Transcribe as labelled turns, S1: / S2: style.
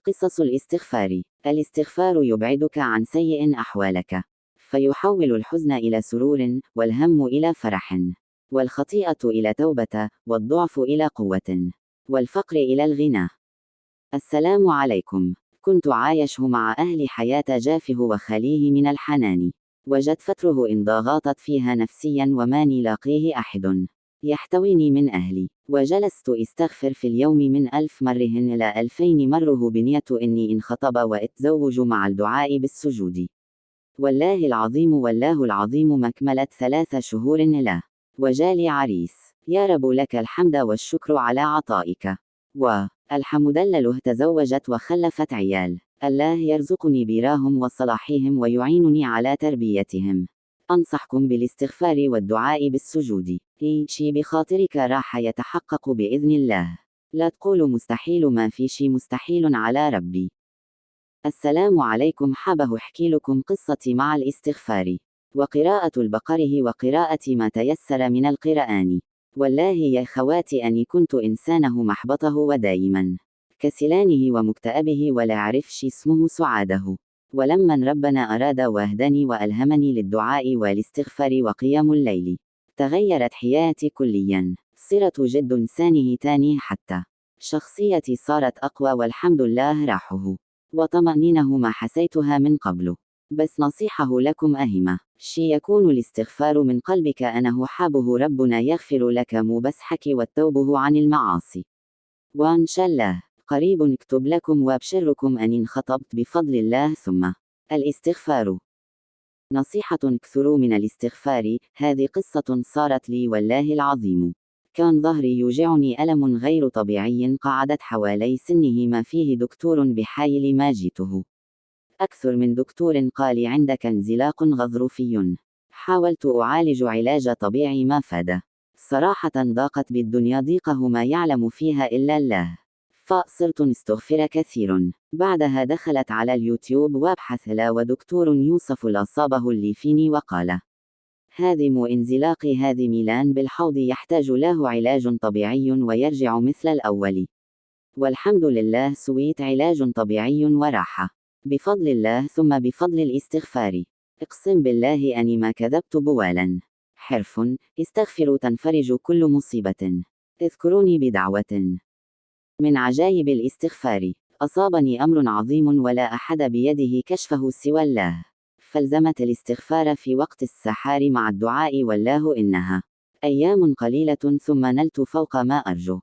S1: قصص الاستغفار. الاستغفار يبعدك عن سيء أحوالك، فيحول الحزن إلى سرور، والهم إلى فرح، والخطيئة إلى توبة، والضعف إلى قوة، والفقر إلى الغنى. السلام عليكم. كنت عايشه مع أهلي حياة جافه وخاليه من الحنان، وجت فتره إن ضاغطت فيها نفسيا وماني لاقيه أحد يحتويني من أهلي، وجلست استغفر في اليوم من 1000 مرة إلى 2000 مره بنية إني إن خطب واتزوج مع الدعاء بالسجود. والله العظيم مكملت 3 شهور له، وجالي عريس. يا رب لك الحمد والشكر على عطائك. والحمد لله تزوجت وخلفت عيال. الله يرزقني براهم وصلاحهم ويعينني على تربيتهم. أنصحكم بالاستغفار والدعاء بالسجود. شي بخاطرك راح يتحقق بإذن الله. لا تقولوا مستحيل، ما في شي مستحيل على ربي. السلام عليكم. حابه احكي لكم قصتي مع الاستغفار وقراءة البقره وقراءة ما تيسر من القرآن. والله يا خواتي أني كنت إنسانه محبطه ودايما كسلانه ومكتئبه ولا عرفش اسمه سعاده. ولما ربنا أراد واهدني وألهمني للدعاء والاستغفار وقيام الليل، تغيرت حياتي كليا. صرت جد إنسانه تاني، حتى شخصيتي صارت أقوى والحمد لله راحه وطمأنينه ما حسيتها من قبل. بس نصيحة لكم أهمة، شي يكون الاستغفار من قلبك أنه حابه ربنا يغفر لك مو بس حكي والتوبه عن المعاصي. وإن شاء الله قريب اكتب لكم وابشركم أن انخطبت بفضل الله. ثم الاستغفار. نصيحة: كثروا من الاستغفار. هذه قصة صارت لي والله العظيم. كان ظهري يوجعني ألم غير طبيعي، قعدت حوالي سنه ما فيه دكتور بحايل ما جيته. أكثر من دكتور قال عندك انزلاق غضروفي. حاولت أعالج علاج طبيعي ما فاد. صراحة ضاقت بالدنيا ضيقه ما يعلم فيها إلا الله. فصرت استغفر كثير. بعدها دخلت على اليوتيوب وابحث لا ودكتور يوصف الأصابه اللي فيني، وقال: هادم انزلاق هذه ميلان بالحوض يحتاج له علاج طبيعي ويرجع مثل الأول. والحمد لله سويت علاج طبيعي وراحة بفضل الله، ثم بفضل الاستغفار. اقسم بالله أني ما كذبت بوالا. حرف استغفروا تنفرج كل مصيبة. اذكروني بدعوة. من عجائب الاستغفار: أصابني أمر عظيم ولا أحد بيده كشفه سوى الله، فالزمت الاستغفار في وقت السحار مع الدعاء. والله إنها أيام قليلة ثم نلت فوق ما أرجو.